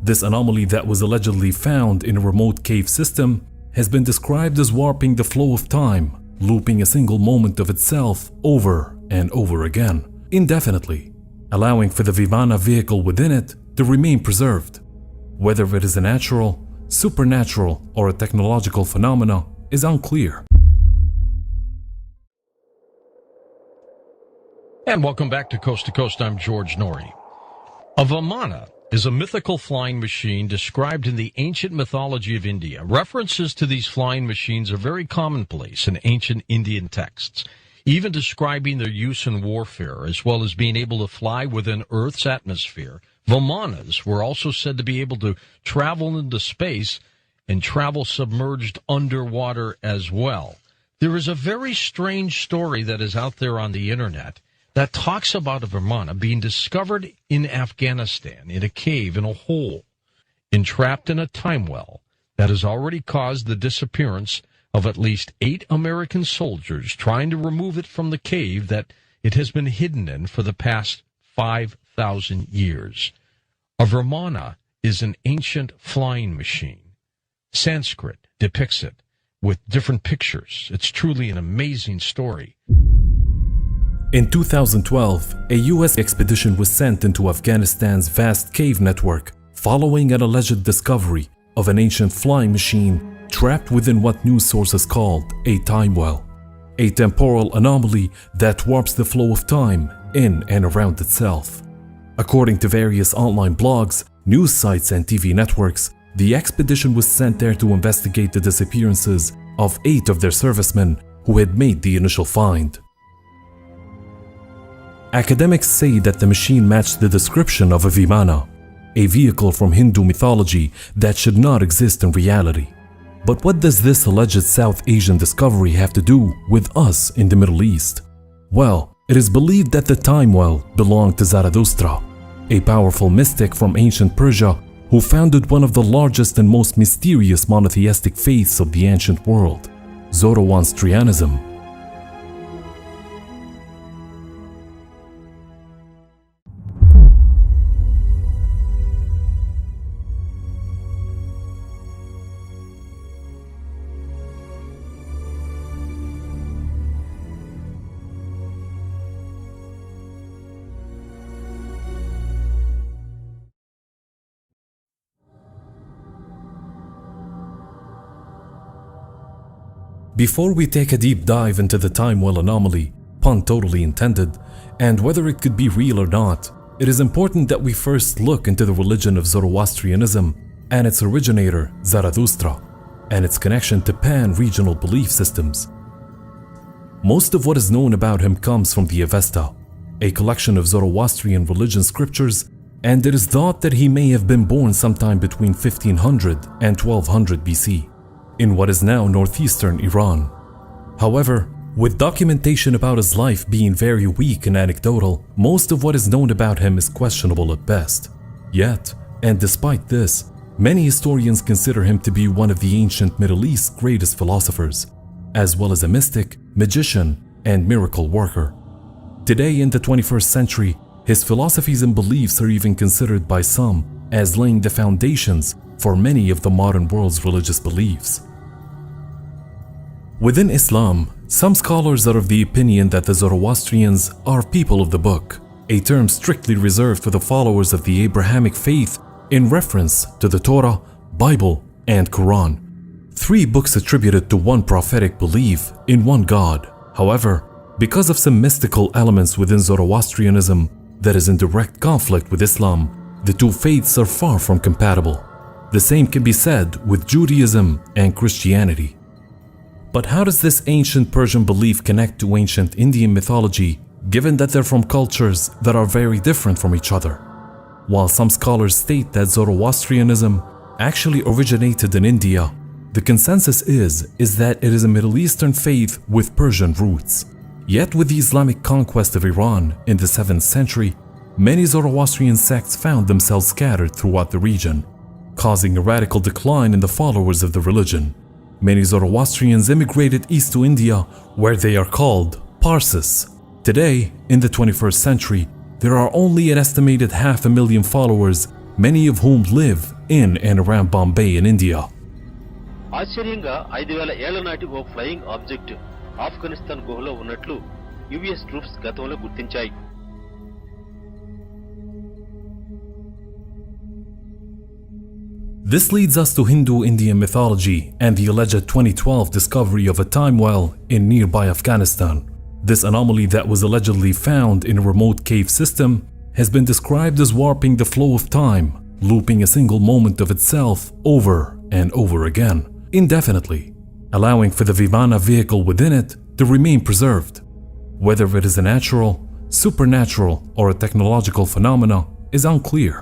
This anomaly that was allegedly found in a remote cave system has been described as warping the flow of time, looping a single moment of itself over and over again, indefinitely, allowing for the Vimana vehicle within it to remain preserved. Whether it is a natural, supernatural, or a technological phenomena is unclear. And welcome back to Coast. I'm George Norrie. A Vimana is a mythical flying machine described in the ancient mythology of India. References to these flying machines are very commonplace in ancient Indian texts, even describing their use in warfare, as well as being able to fly within Earth's atmosphere. Vimanas were also said to be able to travel into space and travel submerged underwater as well. There is a very strange story that is out there on the internet that talks about a Vimana being discovered in Afghanistan in a cave in a hole, entrapped in a time well that has already caused the disappearance of at least 8 American soldiers trying to remove it from the cave that it has been hidden in for the past 5,000 years. A Vimana is an ancient flying machine. Sanskrit depicts it with different pictures. It's truly an amazing story. In 2012, a U.S. expedition was sent into Afghanistan's vast cave network following an alleged discovery of an ancient flying machine trapped within what news sources called a time well, a temporal anomaly that warps the flow of time in and around itself. According to various online blogs, news sites, and TV networks, the expedition was sent there to investigate the disappearances of 8 of their servicemen who had made the initial find. Academics say that the machine matched the description of a Vimana, a vehicle from Hindu mythology that should not exist in reality. But what does this alleged South Asian discovery have to do with us in the Middle East? Well, it is believed that the time well belonged to Zarathustra, a powerful mystic from ancient Persia who founded one of the largest and most mysterious monotheistic faiths of the ancient world, Zoroastrianism. Before we take a deep dive into the time well anomaly, pun totally intended, and whether it could be real or not, it is important that we first look into the religion of Zoroastrianism and its originator, Zarathustra, and its connection to pan-regional belief systems. Most of what is known about him comes from the Avesta, a collection of Zoroastrian religion scriptures, and it is thought that he may have been born sometime between 1500 and 1200 BC. in what is now northeastern Iran. However, with documentation about his life being very weak and anecdotal, most of what is known about him is questionable at best. Yet, and despite this, many historians consider him to be one of the ancient Middle East's greatest philosophers, as well as a mystic, magician, and miracle worker. Today in the 21st century, his philosophies and beliefs are even considered by some as laying the foundations for many of the modern world's religious beliefs. Within Islam, some scholars are of the opinion that the Zoroastrians are people of the book, a term strictly reserved for the followers of the Abrahamic faith in reference to the Torah, Bible, and Quran, 3 books attributed to one prophetic belief in one God. However, because of some mystical elements within Zoroastrianism that is in direct conflict with Islam, the two faiths are far from compatible. The same can be said with Judaism and Christianity. But how does this ancient Persian belief connect to ancient Indian mythology, given that they're from cultures that are very different from each other? While some scholars state that Zoroastrianism actually originated in India, the consensus is that it is a Middle Eastern faith with Persian roots. Yet with the Islamic conquest of Iran in the 7th century, many Zoroastrian sects found themselves scattered throughout the region, causing a radical decline in the followers of the religion. Many Zoroastrians immigrated east to India, where they are called Parsis. Today, in the 21st century, there are only an estimated 500,000 followers many of whom live in and around Bombay in India. ఆశ్చర్యంగా 5000 ఏళ్ల నాటి ఓ flying object Afghanistan గుహలో ఉన్నట్లు US troops గతంలో గుర్తించాయి. This leads us to Hindu-Indian mythology and the alleged 2012 discovery of a time well in nearby Afghanistan. This anomaly that was allegedly found in a remote cave system has been described as warping the flow of time, looping a single moment of itself over and over again, indefinitely, allowing for the Vimana vehicle within it to remain preserved. Whether it is a natural, supernatural, or a technological phenomena is unclear.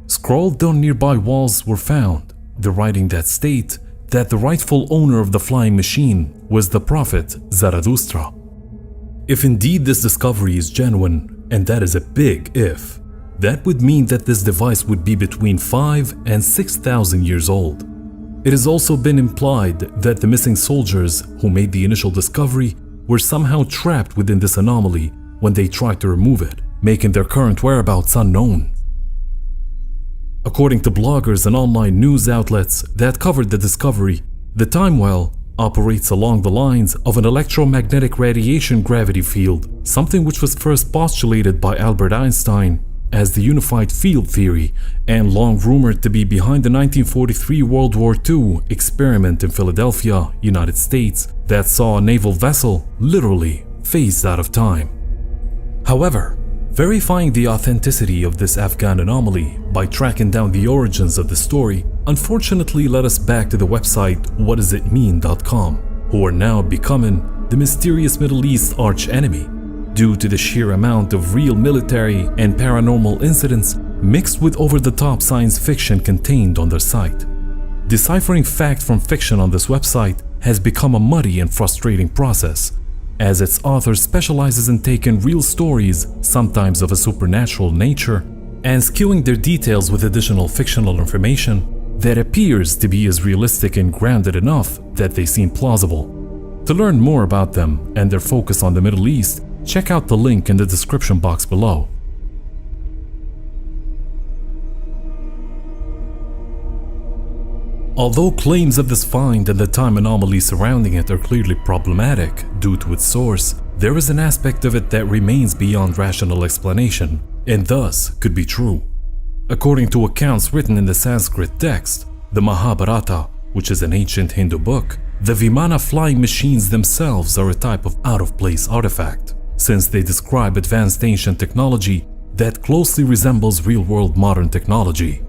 Scrawled on nearby walls were found the writing that state that the rightful owner of the flying machine was the prophet Zarathustra. If indeed this discovery is genuine, and that is a big if, that would mean that this device would be between 5 and 6,000 years old. It has also been implied that the missing soldiers who made the initial discovery were somehow trapped within this anomaly when they tried to remove it, making their current whereabouts unknown. According to bloggers and online news outlets that covered the discovery, the time well operates along the lines of an electromagnetic radiation gravity field, something which was first postulated by Albert Einstein as the unified field theory and long rumored to be behind the 1943 World War II experiment in Philadelphia, United States, that saw a naval vessel literally phased out of time. However, verifying the authenticity of this Afghan anomaly by tracking down the origins of the story unfortunately led us back to the website whatisitmean.com, who are now becoming the mysterious Middle East arch-enemy due to the sheer amount of real military and paranormal incidents mixed with over-the-top science fiction contained on their site. Deciphering fact from fiction on this website has become a muddy and frustrating process, as its author specializes in taking real stories, sometimes of a supernatural nature, and skewing their details with additional fictional information that appears to be as realistic and grounded enough that they seem plausible. To learn more about them and their focus on the Middle East, check out the link in the description box below. Although claims of this find and the time anomaly surrounding it are clearly problematic due to its source, there is an aspect of it that remains beyond rational explanation and thus could be true. According to accounts written in the Sanskrit text, the Mahabharata, which is an ancient Hindu book, the Vimana flying machines themselves are a type of out-of-place artifact, since they describe advanced ancient technology that closely resembles real-world modern technology.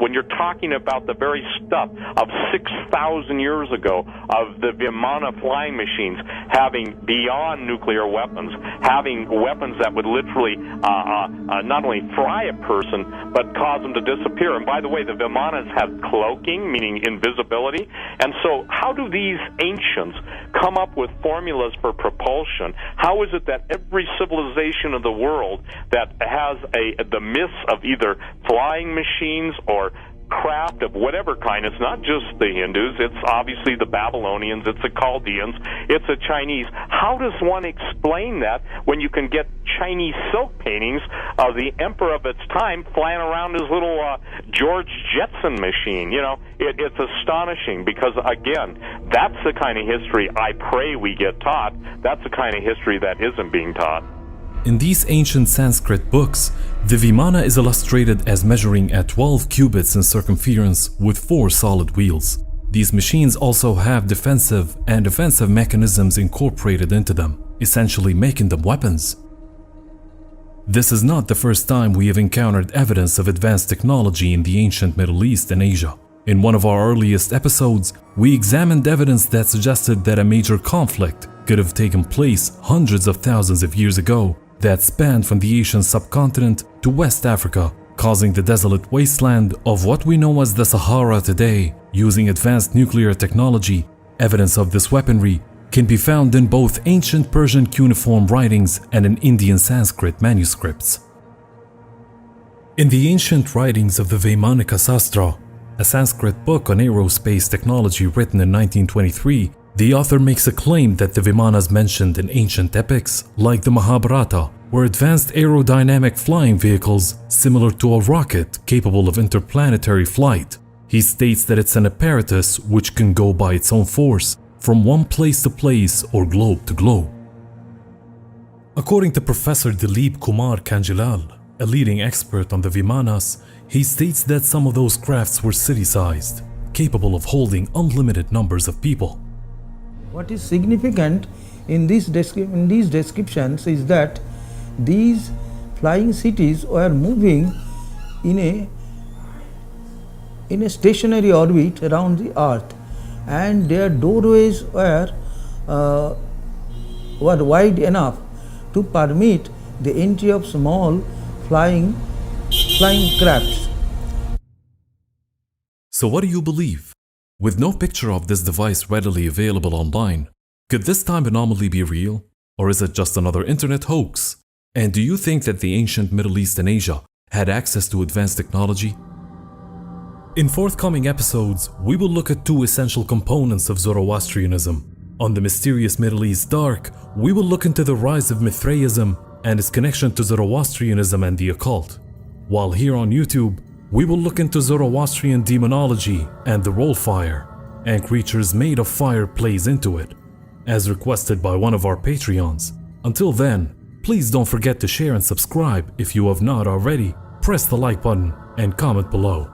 When you're talking about the very stuff of 6,000 years ago of the Vimana flying machines having beyond nuclear weapons, having weapons that would literally not only fry a person, but cause them to disappear. And by the way, the Vimanas have cloaking, meaning invisibility. And so how do these ancients come up with formulas for propulsion? How is it that every civilization of the world that has the myths of either flying machines or craft of whatever kind, it's not just the Hindus, it's obviously the Babylonians, it's the Chaldeans, it's the Chinese. How does one explain that when you can get Chinese silk paintings of the emperor of its time flying around his little George Jetson machine? You know, it's astonishing because, again, that's the kind of history I pray we get taught. That's the kind of history that isn't being taught. In these ancient Sanskrit books, the Vimana is illustrated as measuring at 12 cubits in circumference with 4 solid wheels. These machines also have defensive and offensive mechanisms incorporated into them, essentially making them weapons. This is not the first time we have encountered evidence of advanced technology in the ancient Middle East and Asia. In one of our earliest episodes, we examined evidence that suggested that a major conflict could have taken place hundreds of thousands of years ago that spanned from the Asian subcontinent to West Africa, causing the desolate wasteland of what we know as the Sahara today. Using advanced nuclear technology, evidence of this weaponry can be found in both ancient Persian cuneiform writings and in Indian Sanskrit manuscripts. In the ancient writings of the Vaimanika Sastra, a Sanskrit book on aerospace technology written in 1923, The author makes a claim that the Vimanas mentioned in ancient epics, like the Mahabharata, were advanced aerodynamic flying vehicles similar to a rocket capable of interplanetary flight. He states that it's an apparatus which can go by its own force from one place to place or globe to globe. According to Professor Dilip Kumar Kanjilal, a leading expert on the Vimanas, he states that some of those crafts were city-sized, capable of holding unlimited numbers of people. What is significant in these descriptions is that these flying cities were moving in a stationary orbit around the earth, and their doorways were wide enough to permit the entry of small flying crafts. So what do you believe? With no picture of this device readily available online, could this time anomaly be real? Or is it just another internet hoax? And do you think that the ancient Middle East and Asia had access to advanced technology? In forthcoming episodes, we will look at two essential components of Zoroastrianism. On the mysterious Middle East Dark, we will look into the rise of Mithraism and its connection to Zoroastrianism and the occult. While here on YouTube, we will look into Zoroastrian demonology and the role fire, and creatures made of fire plays into it, as requested by one of our Patreons. Until then, please don't forget to share and subscribe if you have not already. Press the like button and comment below.